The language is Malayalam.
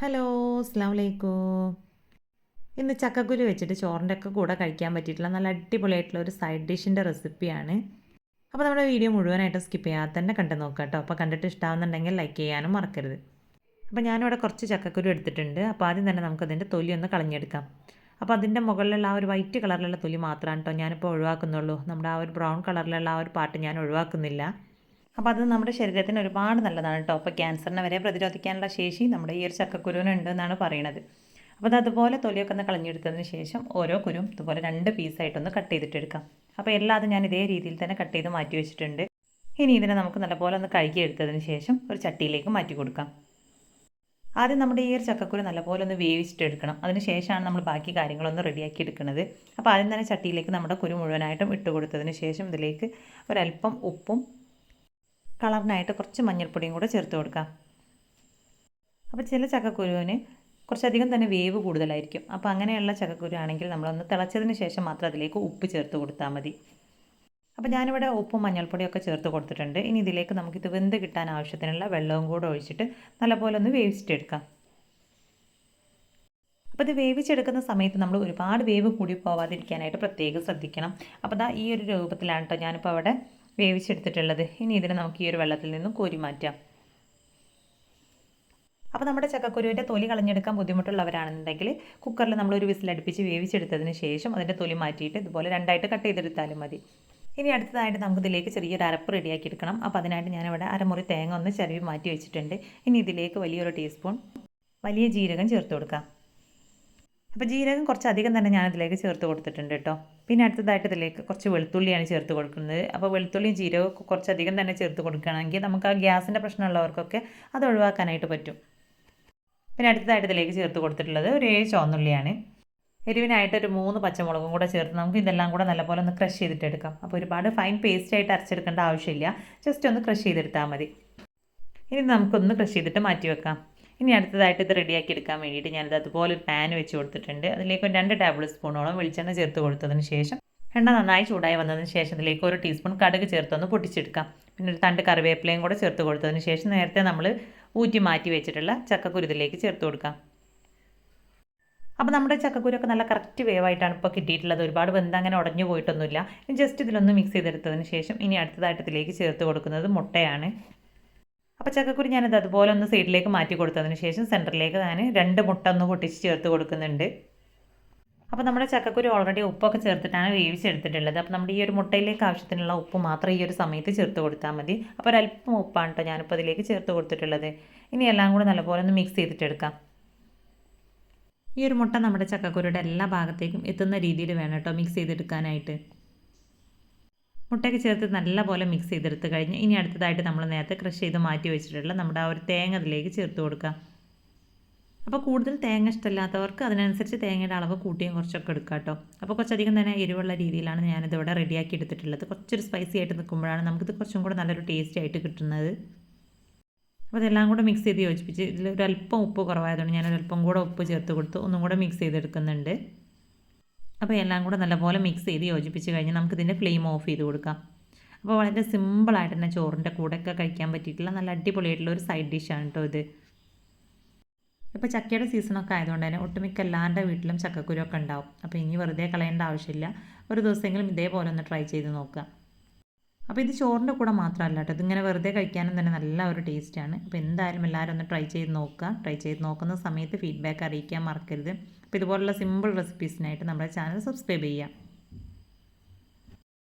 ഹലോ, അസ്സലാമു അലൈക്കും. ഇന്ന് ചക്കക്കുരു വെച്ചിട്ട് ചോറിൻ്റെ ഒക്കെ കൂടെ കഴിക്കാൻ പറ്റിയിട്ടുള്ള നല്ല അടിപൊളിയായിട്ടുള്ള ഒരു സൈഡ് ഡിഷിൻ്റെ റെസിപ്പിയാണ്. അപ്പോൾ നമ്മുടെ വീഡിയോ മുഴുവനായിട്ട് സ്കിപ്പ് ചെയ്യാതെ തന്നെ കണ്ടു നോക്കുക കേട്ടോ. അപ്പോൾ കണ്ടിട്ട് ഇഷ്ടമാവുന്നുണ്ടെങ്കിൽ ലൈക്ക് ചെയ്യാനും മറക്കരുത്. അപ്പോൾ ഞാനിവിടെ കുറച്ച് ചക്കക്കുരു എടുത്തിട്ടുണ്ട്. അപ്പോൾ ആദ്യം തന്നെ നമുക്കതിൻ്റെ തൊലി ഒന്ന് കളഞ്ഞെടുക്കാം. അപ്പോൾ അതിൻ്റെ മുകളിലുള്ള ആ ഒരു വൈറ്റ് കളറിലുള്ള തൊലി മാത്രമാണ് കേട്ടോ ഞാനിപ്പോൾ ഒഴിവാക്കുന്നുള്ളൂ. നമ്മുടെ ആ ഒരു ബ്രൗൺ കളറിലുള്ള ആ ഒരു പാർട്ട് ഞാൻ ഒഴിവാക്കുന്നില്ല. അപ്പോൾ അത് നമ്മുടെ ശരീരത്തിന് ഒരുപാട് നല്ലതാണ് കേട്ടോ. അപ്പോൾ ക്യാൻസറിനെ വരെ പ്രതിരോധിക്കാനുള്ള ശേഷി നമ്മുടെ ഈ ഒരു ചക്കക്കുരുവിനുണ്ട് എന്നാണ് പറയുന്നത്. അപ്പോൾ അത് അതുപോലെ തൊലിയൊക്കെ ഒന്ന് കളഞ്ഞെടുത്തതിന് ശേഷം ഓരോ കുരും ഇതുപോലെ 2 പീസായിട്ടൊന്ന് കട്ട് ചെയ്തിട്ടെടുക്കാം. അപ്പോൾ എല്ലാതും ഞാൻ ഇതേ രീതിയിൽ തന്നെ കട്ട് ചെയ്ത് മാറ്റി വെച്ചിട്ടുണ്ട്. ഇനി ഇതിനെ നമുക്ക് നല്ലപോലെ ഒന്ന് കഴുകിയെടുത്തതിന് ശേഷം ഒരു ചട്ടിയിലേക്ക് മാറ്റി കൊടുക്കാം. ആദ്യം നമ്മുടെ ഈ ഒരു ചക്കക്കുരു നല്ലപോലെ ഒന്ന് വേവിച്ചിട്ടെടുക്കണം. അതിന് ശേഷമാണ് നമ്മൾ ബാക്കി കാര്യങ്ങളൊന്ന് റെഡിയാക്കി എടുക്കുന്നത്. അപ്പോൾ ആദ്യം തന്നെ ചട്ടിയിലേക്ക് നമ്മുടെ കുരു മുഴുവനായിട്ടും ഇട്ട് കൊടുത്തതിന് ശേഷം ഇതിലേക്ക് ഒരല്പം ഉപ്പും കളറിനായിട്ട് കുറച്ച് മഞ്ഞൾപ്പൊടിയും കൂടെ ചേർത്ത് കൊടുക്കാം. അപ്പോൾ ചില ചക്കക്കുരുവിന് കുറച്ചധികം തന്നെ വേവ് കൂടുതലായിരിക്കും. അപ്പോൾ അങ്ങനെയുള്ള ചക്കക്കുരു ആണെങ്കിൽ നമ്മളൊന്ന് തിളച്ചതിന് ശേഷം മാത്രം അതിലേക്ക് ഉപ്പ് ചേർത്ത് കൊടുത്താൽ മതി. അപ്പോൾ ഞാനിവിടെ ഉപ്പും മഞ്ഞൾപ്പൊടിയൊക്കെ ചേർത്ത് കൊടുത്തിട്ടുണ്ട്. ഇനി ഇതിലേക്ക് നമുക്കിത് വെന്ത് കിട്ടാൻ ആവശ്യത്തിനുള്ള വെള്ളവും കൂടെ ഒഴിച്ചിട്ട് നല്ലപോലെ ഒന്ന് വേവിച്ചിട്ടെടുക്കാം. അപ്പോൾ ഇത് വേവിച്ചെടുക്കുന്ന സമയത്ത് നമ്മൾ ഒരുപാട് വേവ് കൂടി പോവാതിരിക്കാനായിട്ട് പ്രത്യേകം ശ്രദ്ധിക്കണം. അപ്പോൾ ദാ ഈ ഒരു രൂപത്തിലാണ് കേട്ടോ ഞാനിപ്പോൾ അവിടെ വേവിച്ചെടുത്തിട്ടുള്ളത്. ഇനി ഇതിനെ നമുക്ക് ഈ ഒരു വെള്ളത്തിൽ നിന്നും കോരി മാറ്റാം. അപ്പോൾ നമ്മുടെ ചക്കക്കുരുവിൻ്റെ തൊലി കളഞ്ഞെടുക്കാൻ ബുദ്ധിമുട്ടുള്ളവരാണെന്നുണ്ടെങ്കിൽ കുക്കറിൽ നമ്മളൊരു വിസിലടുപ്പിച്ച് വേവിച്ചെടുത്തതിന് ശേഷം അതിൻ്റെ തൊലി മാറ്റിയിട്ട് ഇതുപോലെ രണ്ടായിട്ട് കട്ട് ചെയ്തെടുത്താലും മതി. ഇനി അടുത്തതായിട്ട് നമുക്കിതിലേക്ക് ചെറിയൊരു അരപ്പ് റെഡിയാക്കി എടുക്കണം. അപ്പോൾ അതിനായിട്ട് ഞാനിവിടെ അരമുറി തേങ്ങ ഒന്ന് ചിരവി മാറ്റി വെച്ചിട്ടുണ്ട്. ഇനി ഇതിലേക്ക് വലിയൊരു ടീസ്പൂൺ വലിയ ജീരകം ചേർത്ത് കൊടുക്കാം. അപ്പോൾ ജീരകം കുറച്ചധികം തന്നെ ഞാനിതിലേക്ക് ചേർത്ത് കൊടുത്തിട്ടുണ്ട് കേട്ടോ. പിന്നെ അടുത്തതായിട്ട് ഇതിലേക്ക് കുറച്ച് വെളുത്തുള്ളിയാണ് ചേർത്ത് കൊടുക്കുന്നത്. അപ്പോൾ വെളുത്തുള്ളിയും ജീരകവും കുറച്ചധികം തന്നെ ചേർത്ത് കൊടുക്കുകയാണെങ്കിൽ നമുക്ക് ആ ഗ്യാസിൻ്റെ പ്രശ്നമുള്ളവർക്കൊക്കെ അത് ഒഴിവാക്കാനായിട്ട് പറ്റും. പിന്നെ അടുത്തതായിട്ട് ഇതിലേക്ക് ചേർത്ത് കൊടുത്തിട്ടുള്ളത് ഒരു 7 ചുവന്നുള്ളിയാണ്. എരിവിനായിട്ട് ഒരു 3 പച്ചമുളകും കൂടെ ചേർത്ത് നമുക്ക് ഇതെല്ലാം കൂടെ നല്ലപോലെ ഒന്ന് ക്രഷ് ചെയ്തിട്ടെടുക്കാം. അപ്പോൾ ഒരുപാട് ഫൈൻ പേസ്റ്റായിട്ട് അരച്ചെടുക്കേണ്ട ആവശ്യമില്ല, ജസ്റ്റ് ഒന്ന് ക്രഷ് ചെയ്തെടുത്താൽ മതി. ഇനി നമുക്കൊന്ന് ക്രഷ് ചെയ്തിട്ട് മാറ്റി വെക്കാം. ഇനി അടുത്തതായിട്ട് ഇത് റെഡിയാക്കി എടുക്കാൻ വേണ്ടിയിട്ട് ഞാനിത് അതുപോലെ ഒരു പാൻ വെച്ച് കൊടുത്തിട്ടുണ്ട്. അതിലേക്ക് 2 ടേബിൾ സ്പൂണോളം വെളിച്ചെണ്ണ ചേർത്ത് കൊടുത്തതിന് ശേഷം എണ്ണ നന്നായി ചൂടായി വന്നതിന് ശേഷം ഇതിലേക്ക് 1 ടീസ്പൂൺ കടുക് ചേർത്തൊന്ന് പൊട്ടിച്ചെടുക്കാം. പിന്നെ ഒരു തണ്ട് കറിവേപ്പിലയും കൂടെ ചേർത്ത് കൊടുത്തതിന് ശേഷം നേരത്തെ നമ്മൾ ഊറ്റി മാറ്റി വെച്ചിട്ടുള്ള ചക്കക്കുരു ഇതിലേക്ക് ചേർത്ത് കൊടുക്കാം. അപ്പോൾ നമ്മുടെ ചക്കക്കുരൊക്കെ നല്ല കറക്റ്റ് വേവായിട്ടാണ് ഇപ്പോൾ കിട്ടിയിട്ടുള്ളത്. ഒരുപാട് വെന്ത് അങ്ങനെ ഉടഞ്ഞു പോയിട്ടൊന്നുമില്ല. ജസ്റ്റ് ഇതിലൊന്ന് മിക്സ് ചെയ്തെടുത്തതിന് ശേഷം ഇനി അടുത്തതായിട്ട് ഇതിലേക്ക് ചേർത്ത് കൊടുക്കുന്നത് മുട്ടയാണ്. അപ്പോൾ ചക്കക്കുരു ഞാനത് അതുപോലെ ഒന്ന് സൈഡിലേക്ക് മാറ്റി കൊടുത്തതിന് ശേഷം സെൻറ്ററിലേക്ക് ഞാൻ 2 മുട്ട ഒന്ന് പൊട്ടിച്ച് ചേർത്ത് കൊടുക്കുന്നുണ്ട്. അപ്പോൾ നമ്മുടെ ചക്കക്കുരു ഓൾറെഡി ഉപ്പൊക്കെ ചേർത്തിട്ടാണ് വേവിച്ചെടുത്തിട്ടുള്ളത്. അപ്പോൾ നമ്മുടെ ഈ ഒരു മുട്ടയിലേക്ക് ആവശ്യത്തിനുള്ള ഉപ്പ് മാത്രം ഈ ഒരു സമയത്ത് ചേർത്ത് കൊടുത്താൽ മതി. അപ്പോൾ ഒരല്പം ഉപ്പാണ് കേട്ടോ ഞാനിപ്പോൾ അതിലേക്ക് ചേർത്ത് കൊടുത്തിട്ടുള്ളത്. ഇനി എല്ലാം കൂടെ നല്ലപോലെ ഒന്ന് മിക്സ് ചെയ്തിട്ടെടുക്കാം. ഈ ഒരു മുട്ട നമ്മുടെ ചക്കക്കുരുയുടെ എല്ലാ ഭാഗത്തേക്കും എത്തുന്ന രീതിയിൽ വേണം കേട്ടോ മിക്സ് ചെയ്തെടുക്കാനായിട്ട്. മുട്ടയൊക്കെ ചേർത്ത് നല്ലപോലെ മിക്സ് ചെയ്തെടുത്ത് കഴിഞ്ഞ് ഇനി അടുത്തതായിട്ട് നമ്മൾ നേരത്തെ ക്രഷ് ചെയ്ത് മാറ്റി വെച്ചിട്ടുള്ള നമ്മുടെ ആ ഒരു തേങ്ങ അതിലേക്ക് ചേർത്ത് കൊടുക്കാം. അപ്പോൾ കൂടുതൽ തേങ്ങ ഇഷ്ടമില്ലാത്തവർക്ക് അതിനനുസരിച്ച് തേങ്ങയുടെ അളവ് കൂട്ടിയും കുറച്ചൊക്കെ എടുക്കാം കേട്ടോ. അപ്പോൾ കുറച്ചധികം തന്നെ എരിവുള്ള രീതിയിലാണ് ഞാനിതിവിടെ റെഡിയാക്കി എടുത്തിട്ടുള്ളത്. കുറച്ചൊരു സ്പൈസി ആയിട്ട് നിൽക്കുമ്പോഴാണ് നമുക്കിത് കുറച്ചും കൂടെ നല്ലൊരു ടേസ്റ്റ് ആയിട്ട് കിട്ടുന്നത്. അപ്പോൾ ഇതെല്ലാം കൂടെ മിക്സ് ചെയ്ത് യോജിപ്പിച്ച് ഇതിൽ ഒരു അല്പം ഉപ്പ് കുറവായതുകൊണ്ട് ഞാനൊരല്പം കൂടെ ഉപ്പ് ചേർത്ത് കൊടുത്ത് ഒന്നും കൂടെ മിക്സ് ചെയ്തെടുക്കുന്നുണ്ട്. അപ്പോൾ എല്ലാം കൂടെ നല്ലപോലെ മിക്സ് ചെയ്ത് യോജിപ്പിച്ച് കഴിഞ്ഞ് നമുക്കിതിൻ്റെ ഫ്ലെയിം ഓഫ് ചെയ്ത് കൊടുക്കാം. അപ്പോൾ വളരെ സിമ്പിളായിട്ട് തന്നെ ചോറിൻ്റെ കൂടെയൊക്കെ കഴിക്കാൻ പറ്റിയിട്ടുള്ള നല്ല അടിപൊളിയായിട്ടുള്ള ഒരു സൈഡ് ഡിഷാണ് കേട്ടോ ഇത്. ഇപ്പോൾ ചക്കയുടെ സീസണൊക്കെ ആയതുകൊണ്ട് തന്നെ ഒട്ടുമിക്ക എല്ലാവരുടെ വീട്ടിലും ചക്കക്കുരുവൊക്കെ ഉണ്ടാവും. അപ്പോൾ ഇനി വെറുതെ കളയേണ്ട ആവശ്യമില്ല, ഒരു ദിവസമെങ്കിലും ഇതേപോലെ ഒന്ന് ട്രൈ ചെയ്ത് നോക്കുക. അപ്പോൾ ഇത് ചോറിൻ്റെ കൂടെ മാത്രമല്ല കേട്ടോ, ഇതിങ്ങനെ വെറുതെ കഴിക്കാനും തന്നെ നല്ല ഒരു ടേസ്റ്റാണ്. അപ്പോൾ എന്തായാലും എല്ലാവരും ഒന്ന് ട്രൈ ചെയ്ത് നോക്കുക. ട്രൈ ചെയ്ത് നോക്കുന്ന സമയത്ത് ഫീഡ്ബാക്ക് അറിയിക്കാൻ മറക്കരുത്. അപ്പോൾ ഇതുപോലുള്ള സിമ്പിൾ റെസിപ്പീസിനായിട്ട് നമ്മുടെ ചാനൽ സബ്സ്ക്രൈബ് ചെയ്യുക.